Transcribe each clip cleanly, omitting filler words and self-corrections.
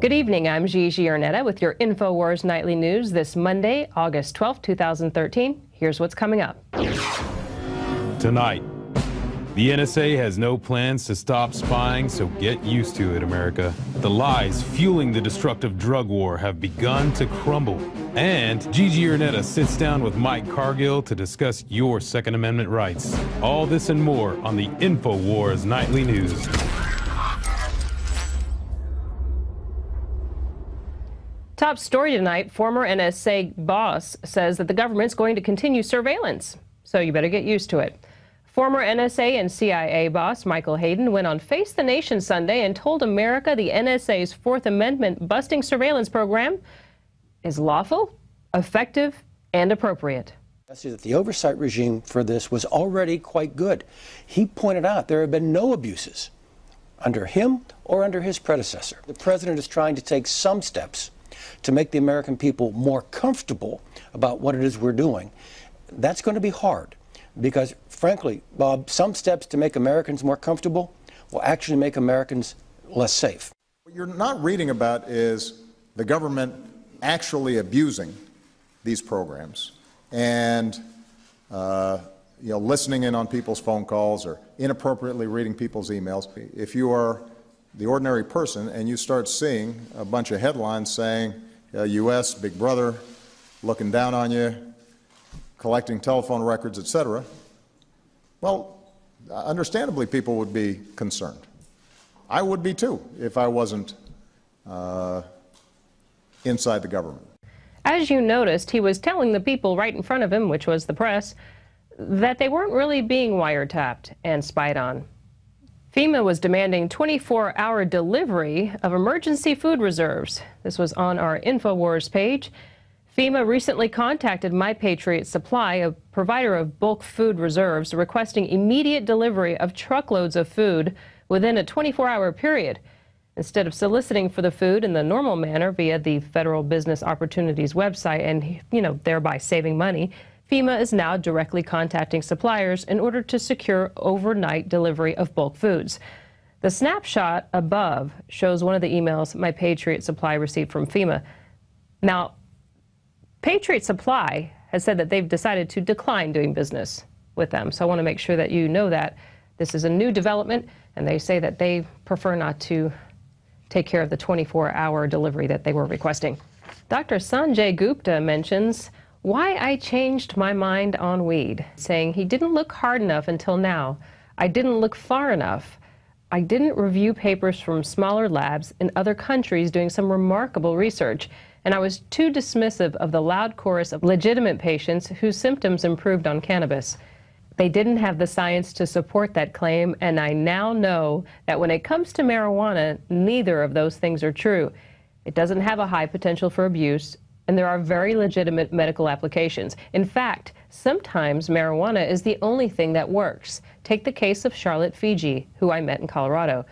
Good evening, I'm Gigi Arnetta with your INFOWARS Nightly News this Monday, August 12, 2013. Here's what's coming up. Tonight, the NSA has no plans to stop spying, so get used to it, America. The lies fueling the destructive drug war have begun to crumble. And Gigi Arnetta sits down with Mike Cargill to discuss your Second Amendment rights. All this and more on the INFOWARS Nightly News. Top story tonight, former NSA boss says that the government's going to continue surveillance, so you better get used to it. Former NSA and CIA boss Michael Hayden went on Face the Nation Sunday and told America the NSA's Fourth Amendment busting surveillance program is lawful, effective, and appropriate. I see that the oversight regime for this was already quite good. He pointed out there have been no abuses under him or under his predecessor. The president is trying to take some steps to make the American people more comfortable about what it is we're doing. That's going to be hard because, frankly, Bob, some steps to make Americans more comfortable will actually make Americans less safe. What you're not reading about is the government actually abusing these programs and listening in on people's phone calls or inappropriately reading people's emails. If you are the ordinary person and you start seeing a bunch of headlines saying U.S. Big Brother looking down on you, collecting telephone records, etc., well, understandably people would be concerned. I would be too if I wasn't inside the government. As you noticed, he was telling the people right in front of him, which was the press, that they weren't really being wiretapped and spied on. FEMA was demanding 24-hour delivery of emergency food reserves. This was on our INFOWARS page. FEMA recently contacted My Patriot Supply, a provider of bulk food reserves, requesting immediate delivery of truckloads of food within a 24-hour period. Instead of soliciting for the food in the normal manner via the Federal Business Opportunities website and, thereby saving money, FEMA is now directly contacting suppliers in order to secure overnight delivery of bulk foods. The snapshot above shows one of the emails My Patriot Supply received from FEMA. Now, Patriot Supply has said that they've decided to decline doing business with them. So I want to make sure that you know that this is a new development, and they say that they prefer not to take care of the 24-hour delivery that they were requesting. Dr. Sanjay Gupta mentions why I changed my mind on weed, saying he didn't look hard enough until now. I didn't look far enough. I didn't review papers from smaller labs in other countries doing some remarkable research. And I was too dismissive of the loud chorus of legitimate patients whose symptoms improved on cannabis. They didn't have the science to support that claim, and I now know that when it comes to marijuana, neither of those things are true. It doesn't have a high potential for abuse, and there are very legitimate medical applications. In fact, sometimes marijuana is the only thing that works. Take the case of Charlotte Fiji, who I met in Colorado.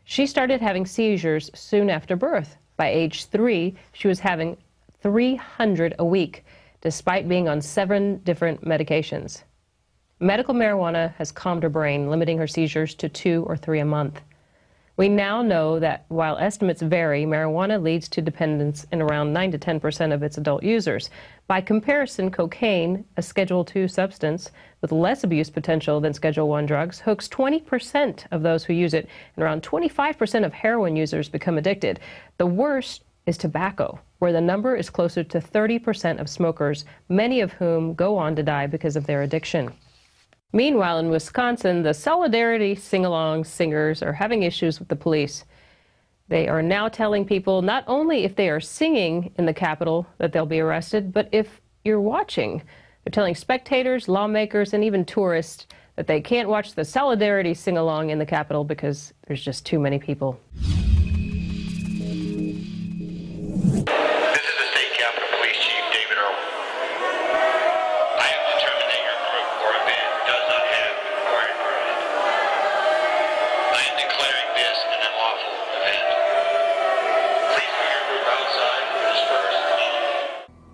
She started having seizures soon after birth. By age 3, she was having 300 a week, despite being on 7 different medications. Medical marijuana has calmed her brain, limiting her seizures to 2 or 3 a month. We now know that while estimates vary, marijuana leads to dependence in around 9 to 10% of its adult users. By comparison, cocaine, a Schedule II substance with less abuse potential than Schedule I drugs, hooks 20% of those who use it, and around 25% of heroin users become addicted. The worst is tobacco, where the number is closer to 30% of smokers, many of whom go on to die because of their addiction. Meanwhile, in Wisconsin, the Solidarity Sing-Along singers are having issues with the police. They are now telling people not only if they are singing in the Capitol that they'll be arrested, but if you're watching. They're telling spectators, lawmakers, and even tourists that they can't watch the Solidarity Sing-Along in the Capitol because there's just too many people.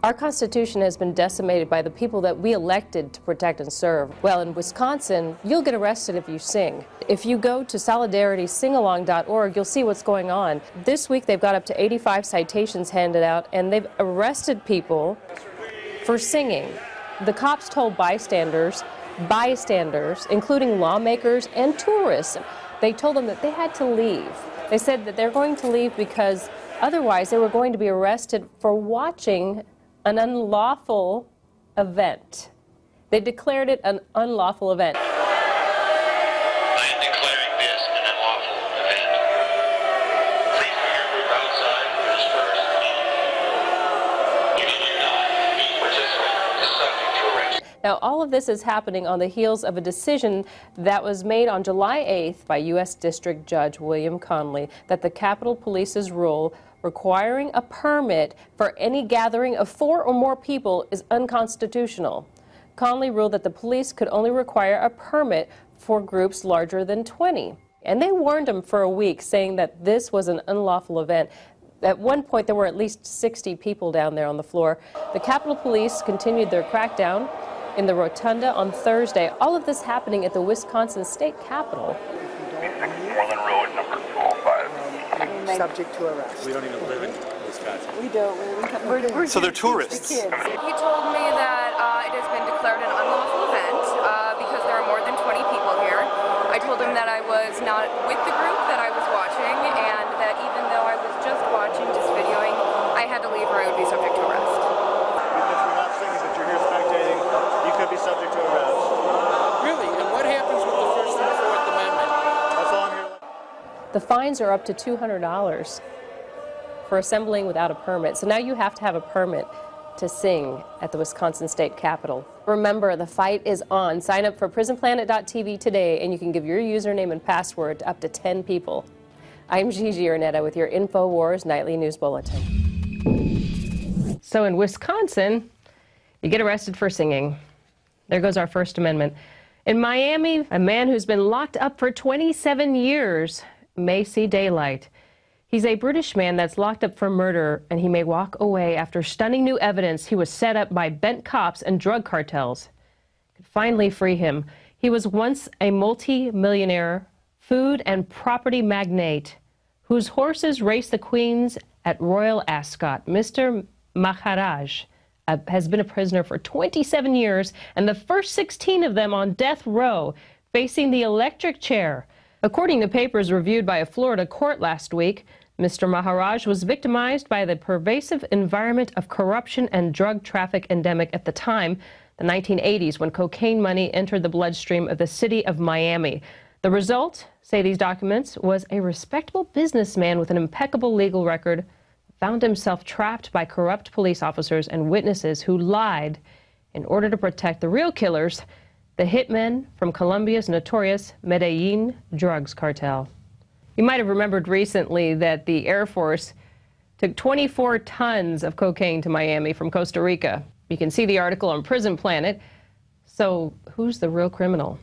Our Our Constitution has been decimated by the people that we elected to protect and serve. Well, in Wisconsin, you'll get arrested if you sing. If you go to solidaritysingalong.org, you'll see what's going on. This week, they've got up to 85 citations handed out, and they've arrested people for singing. The cops told bystanders, including lawmakers and tourists, they told them that they had to leave. They said that they're going to leave because otherwise they were going to be arrested for watching an unlawful event. They declared it an unlawful event. I am declaring this an unlawful event. Please be here outside for this first meeting. You should not be participating, subject to arrest. Now, all of this is happening on the heels of a decision that was made on July 8th by U.S. District Judge William Conley that the Capitol Police's rule requiring a permit for any gathering of 4 or more people is unconstitutional. Conley ruled that the police could only require a permit for groups larger than 20. And they warned him for a week, saying that this was an unlawful event. At one point, there were at least 60 people down there on the floor. The Capitol Police continued their crackdown in the rotunda on Thursday. All of this happening at the Wisconsin State Capitol. Moreland Road, number 205. Subject to arrest. We don't even live in Wisconsin. We don't. We're So they're tourists. The kids. He told me that it has been declared an unlawful event because there are more than 20 people here. I told him that I was not with the group that I was watching, and that even though I was just watching, just videoing, I had to leave or I would be subject to arrest. Even if you're not singing, but you're here spectating, you could be subject to arrest. Really? And what happens with the First and Fourth Amendment? That's all I'm here. The fines are up to $200 for assembling without a permit. So now you have to have a permit to sing at the Wisconsin State Capitol. Remember, the fight is on. Sign up for prisonplanet.tv today, and you can give your username and password to up to 10 people. I'm Gigi Arnetta with your InfoWars Nightly News Bulletin. So in Wisconsin, you get arrested for singing. There goes our First Amendment. In Miami, a man who's been locked up for 27 years may see daylight. He's a British man that's locked up for murder, and he may walk away after stunning new evidence he was set up by bent cops and drug cartels. Could finally free him. He was once a multi-millionaire food and property magnate whose horses raced the queens at Royal Ascot. Mr. Maharaj has been a prisoner for 27 years, and the first 16 of them on death row, facing the electric chair. According to papers reviewed by a Florida court last week, Mr. Maharaj was victimized by the pervasive environment of corruption and drug traffic endemic at the time, the 1980s, when cocaine money entered the bloodstream of the city of Miami. The result, say these documents, was a respectable businessman with an impeccable legal record found himself trapped by corrupt police officers and witnesses who lied in order to protect the real killers, the hitmen from Colombia's notorious Medellin drugs cartel. You might have remembered recently that the Air Force took 24 tons of cocaine to Miami from Costa Rica. You can see the article on Prison Planet. So who's the real criminal?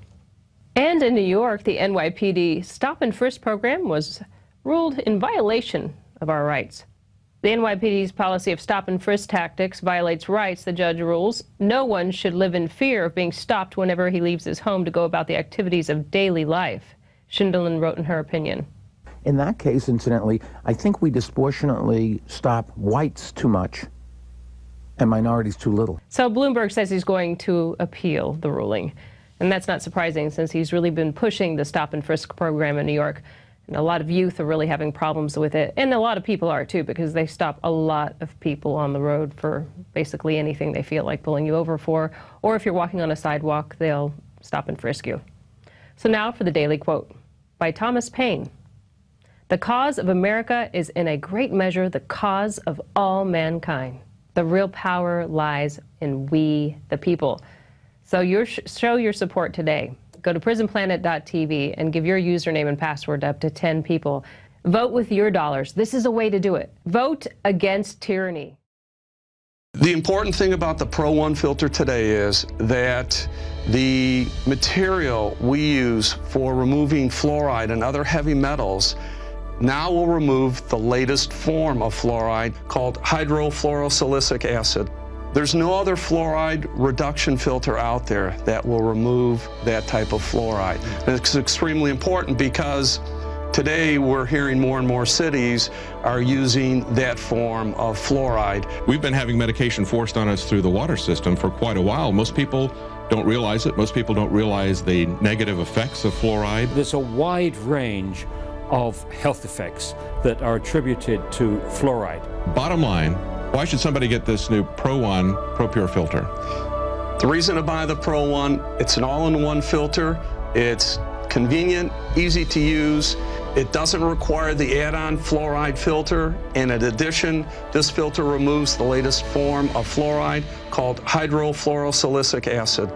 And in New York, the NYPD stop and frisk program was ruled in violation of our rights. The NYPD's policy of stop and frisk tactics violates rights, the judge rules. No one should live in fear of being stopped whenever he leaves his home to go about the activities of daily life, Schindelin wrote in her opinion. In that case, incidentally, I think we disproportionately stop whites too much and minorities too little. So Bloomberg says he's going to appeal the ruling. And that's not surprising, since he's really been pushing the stop and frisk program in New York. And a lot of youth are really having problems with it. And a lot of people are, too, because they stop a lot of people on the road for basically anything they feel like pulling you over for. Or if you're walking on a sidewalk, they'll stop and frisk you. So now for the Daily Quote by Thomas Paine. The cause of America is in a great measure the cause of all mankind. The real power lies in we, the people. So show your support today. Go to prisonplanet.tv and give your username and password to up to 10 people. Vote with your dollars. This is a way to do it. Vote against tyranny. The important thing about the Pro One filter today is that the material we use for removing fluoride and other heavy metals now will remove the latest form of fluoride called hydrofluorosilicic acid. There's no other fluoride reduction filter out there that will remove that type of fluoride. And it's extremely important because today we're hearing more and more cities are using that form of fluoride. We've been having medication forced on us through the water system for quite a while. Most people don't realize it. Most people don't realize the negative effects of fluoride. There's a wide range of health effects that are attributed to fluoride. Bottom line, why should somebody get this new Pro One ProPure filter? The reason to buy the Pro One, it's an all-in-one filter. It's convenient, easy to use. It doesn't require the add-on fluoride filter. And in addition, this filter removes the latest form of fluoride called hydrofluorosilicic acid.